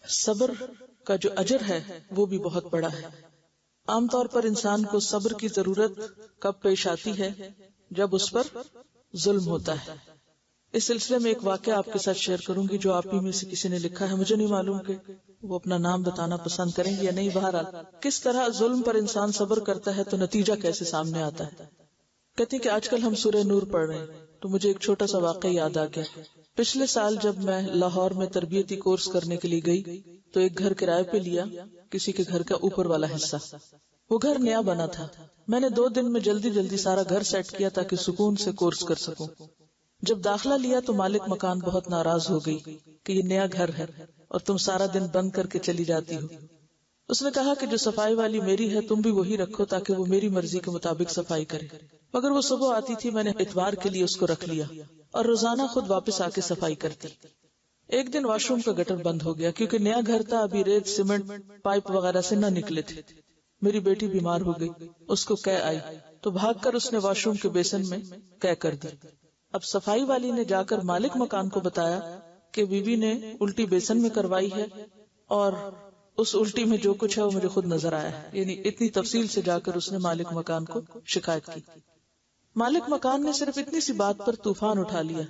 صبر کا جو اجر ہے وہ بھی بہت بڑا ہے. عام طور پر انسان کو صبر کی ضرورت کب پیش آتی ہے؟ جب اس پر ظلم ہوتا ہے. اس سلسلے میں ایک واقعہ آپ کے ساتھ شیئر کروں گی جو آپ ہی میں سے کسی نے لکھا ہے. مجھے نہیں معلوم کہ وہ اپنا نام بتانا پسند کریں گے یا نہیں. بہرحال کس طرح ظلم پر انسان صبر کرتا ہے تو نتیجہ کیسے سامنے آتا ہے. کہتی ہیں کہ آج کل ہم سورہ نور پڑھ رہے ہیں تو مجھے ایک چھوٹا سا واقعہ یاد آ گیا. پچھلے سال جب میں لاہور میں تربیتی کورس کرنے کے لیے گئی تو ایک گھر کرائے پہ لیا، کسی کے گھر کا اوپر والا حصہ. وہ گھر نیا بنا تھا. میں نے 2 دن میں جلدی سارا گھر سیٹ کیا تاکہ سکون سے کورس کر سکوں. جب داخلہ لیا تو مالک مکان بہت ناراض ہو گئی کہ یہ نیا گھر ہے اور تم سارا دن بند کر کے چلی جاتی ہو. اس نے کہا کہ جو صفائی والی میری ہے تم بھی وہی رکھو تاکہ وہ میری مرضی کے مطابق صفائی کرے. مگر وہ صبح آتی تھی، میں نے اتوار کے لیے اس کو رکھ لیا اور روزانہ خود واپس آ کے صفائی کرتی. ایک دن واش روم کا گٹر بند ہو گیا کیونکہ نیا گھر تھا، ابھی ریت سیمنٹ پائپ وغیرہ سے نہ نکلے تھے. میری بیٹی بیمار ہو گئی، اس کو قے آئی تو بھاگ کر اس نے واش روم کے بیسن میں قے کر دی. اب صفائی والی نے جا کر مالک مکان کو بتایا کہ بیوی نے الٹی بیسن میں کروائی ہے اور اس الٹی میں جو کچھ ہے وہ مجھے خود نظر آیا ہے. یعنی اتنی تفصیل سے جا کر اس نے مالک مکان کو شکایت کی. مالک مکان نے صرف اتنی سی بات پر طوفان اٹھا لیا.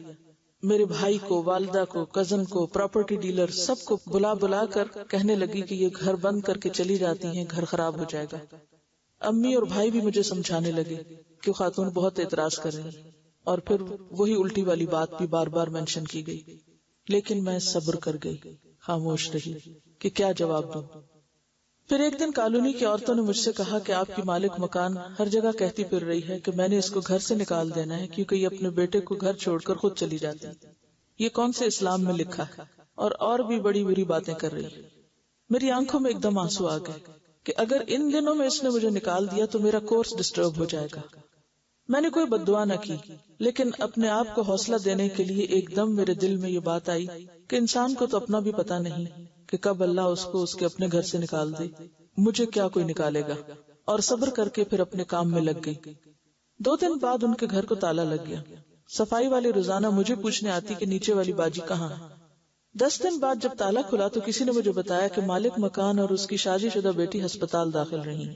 میرے بھائی کو، والدہ کو، کزن کو، پراپرٹی ڈیلر سب کو بلا کر کہنے لگی کہ یہ گھر بند کر کے چلی جاتی ہیں، گھر خراب ہو جائے گا. امی اور بھائی بھی مجھے سمجھانے لگے کہ خاتون بہت اعتراض کر رہی ہیں اور پھر وہی الٹی والی بات بھی بار بار مینشن کی گئی. لیکن میں صبر کر گئی، خاموش رہی کہ کیا جواب دوں. پھر ایک دن کالونی کی عورتوں نے مجھ سے کہا کہ آپ کی مالک مکان ہر جگہ کہتی پھر رہی ہے کہ میں نے اس کو گھر سے نکال دینا ہے کیونکہ یہ اپنے بیٹے کو گھر چھوڑ کر خود چلی جاتی. یہ کون سے اسلام میں لکھا ہے؟ اور بھی بڑی بری باتیں کر رہی ہے. میری آنکھوں میں ایک دم آنسو آ گئے کہ اگر ان دنوں میں اس نے مجھے نکال دیا تو میرا کورس ڈسٹرب ہو جائے گا. میں نے کوئی بد دعا نہ کی، لیکن اپنے آپ کو حوصلہ دینے کے لیے ایک دم میرے دل میں یہ بات آئی کہ انسان کو تو اپنا بھی پتا نہیں کہ کب اللہ اس کو اس کے اپنے گھر سے نکال دے. مجھے کیا کوئی نکالے گا. اور صبر کر کے پھر اپنے کام میں لگ گئی. 2 دن بعد ان کے گھر کو تالا لگ گیا. صفائی والے روزانہ مجھے پوچھنے آتی کہ نیچے والی باجی کہاں ہے. 10 دن بعد جب تالا کھلا تو کسی نے مجھے بتایا کہ مالک مکان اور اس کی شادی شدہ بیٹی ہسپتال داخل رہی.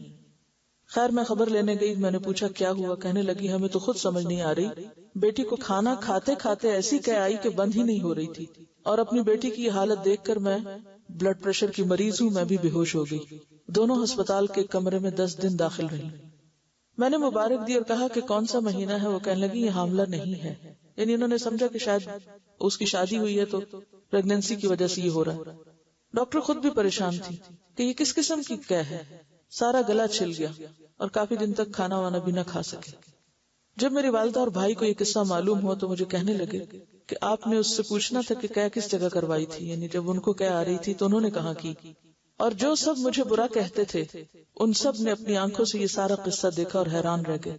خیر میں خبر لینے گئی. میں نے پوچھا کیا ہوا. کہنے لگی ہمیں تو خود سمجھ نہیں آ رہی، بیٹی کو کھانا کھاتے کھاتے ایسی قے آئی کہ بند ہی نہیں ہو رہی تھی، اور اپنی بیٹی کی یہ حالت دیکھ کر میں بلڈ پریشر کی مریض ہوں، میں بھی بے ہوش ہو گئی. دونوں ہسپتال کے کمرے میں 10 دن داخل رہی. میں نے مبارک دی اور کہا کہ کون سا مہینہ ہے. وہ کہنے لگی یہ حاملہ نہیں ہے. یعنی انہوں نے سمجھا کہ شاید اس کی شادی ہوئی ہے تو پریگنینسی کی وجہ سے یہ ہو رہا ہے. ڈاکٹر خود بھی پریشان تھی کہ یہ کس قسم کی قے ہے. سارا گلا چھل گیا اور کافی دن تک کھانا وانا بھی نہ کھا سکے. جب میری والدہ اور بھائی کو یہ قصہ معلوم ہوا تو مجھے کہنے لگے کہ آپ نے اس سے پوچھنا تھا کہ قے کس جگہ کروائی تھی. یعنی جب ان کو قے آ رہی تھی تو انہوں نے کہاں کی. اور جو سب مجھے برا کہتے تھے ان سب نے اپنی آنکھوں سے یہ سارا قصہ دیکھا اور حیران رہ گئے.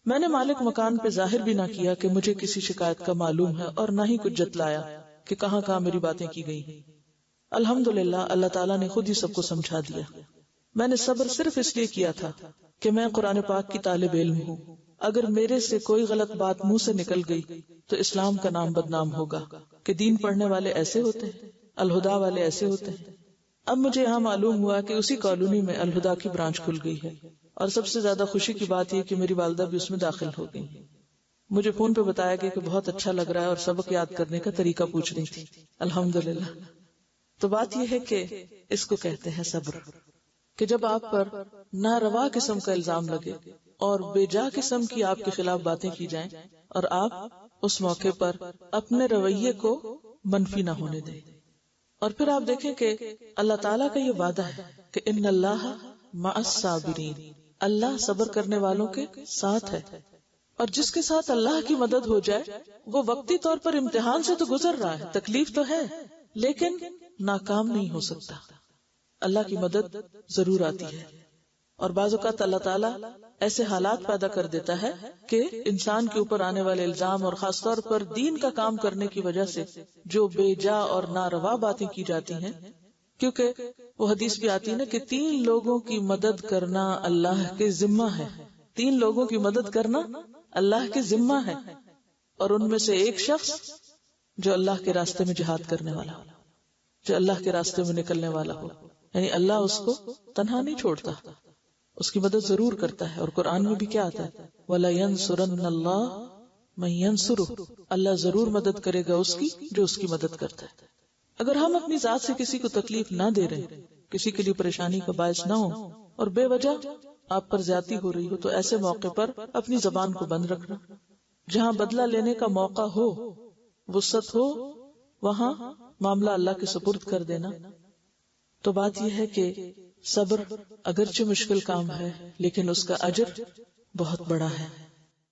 میں نے مالک مکان پہ ظاہر بھی نہ کیا کہ مجھے کسی شکایت کا معلوم ہے اور نہ ہی کچھ جتلایا کہ کہاں کہاں میری باتیں کی گئی. الحمدللہ اللہ تعالیٰ نے خود ہی سب کو سمجھا دیا. میں نے صبر صرف اس لیے کیا تھا کہ میں قرآن پاک کی طالب علم ہوں. اگر میرے سے کوئی غلط بات منہ سے نکل گئی تو اسلام کا نام بدنام ہوگا کہ دین پڑھنے والے ایسے ہوتے ہیں، الہدا والے ایسے ہوتے ہیں. اب مجھے یہاں معلوم ہوا کہ اسی کالونی میں الہدا کی برانچ کھل گئی ہے، اور سب سے زیادہ خوشی کی بات یہ کہ میری والدہ بھی اس میں داخل ہو گئی. مجھے فون پہ بتایا گیا کہ بہت اچھا لگ رہا ہے اور سبق یاد کرنے کا طریقہ پوچھ رہی تھی. الحمدللہ. تو بات یہ ہے کہ اس کو کہتے ہیں صبر، کہ جب آپ پر ناروا قسم کا الزام لگے اور بے جا قسم کی آپ کے خلاف باتیں کی جائیں اور آپ اس موقع پر اپنے رویے کو منفی نہ ہونے دیں. اور پھر آپ دیکھیں کہ اللہ تعالیٰ کا یہ وعدہ ہے کہ ان اللہ مع الصابرین، اللہ صبر کرنے والوں کے ساتھ ہے. اور جس کے ساتھ اللہ کی مدد ہو جائے وہ وقتی طور پر امتحان سے تو گزر رہا ہے، تکلیف تو ہے، لیکن ناکام نہیں ہو سکتا. اللہ کی مدد ضرور آتی ہے. اور بعض اوقات اللہ تعالیٰ ایسے حالات پیدا کر دیتا ہے کہ انسان کے اوپر آنے والے الزام اور خاص طور پر دین کا کام کرنے کی وجہ سے جو بے جا اور ناروا باتیں کی جاتی ہیں، کیونکہ وہ حدیث بھی آتی ہے نا کہ 3 لوگوں کی مدد کرنا اللہ کے ذمہ ہے. 3 لوگوں کی مدد کرنا اللہ کے ذمہ ہے، اور ان میں سے ایک شخص جو اللہ کے راستے میں جہاد کرنے والا ہو. جو اللہ کے راستے میں نکلنے والا ہو. یعنی اللہ اس کو تنہا نہیں چھوڑتا، اس کی مدد ضرور کرتا ہے. اور قرآن میں بھی کیا آتا ہے؟ وَلَيَنْصُرَنَّ اللَّهُ مَن يَنْصُرُهُ، اللہ ضرور مدد کرے گا اس کی جو اس کی مدد کرتا ہے. اگر ہم اپنی ذات سے کسی کو تکلیف نہ دے رہے، کسی کے لیے پریشانی کا باعث نہ ہو، اور بے وجہ آپ پر زیادتی ہو رہی ہو، تو ایسے موقع پر اپنی زبان کو بند رکھنا. جہاں بدلہ لینے کا موقع ہو، وسعت ہو، وہاں معاملہ اللہ کے سپرد کر دینا. تو بات یہ ہے کہ صبر اگرچہ مشکل کام ہے لیکن اس کا اجر بہت بڑا ہے.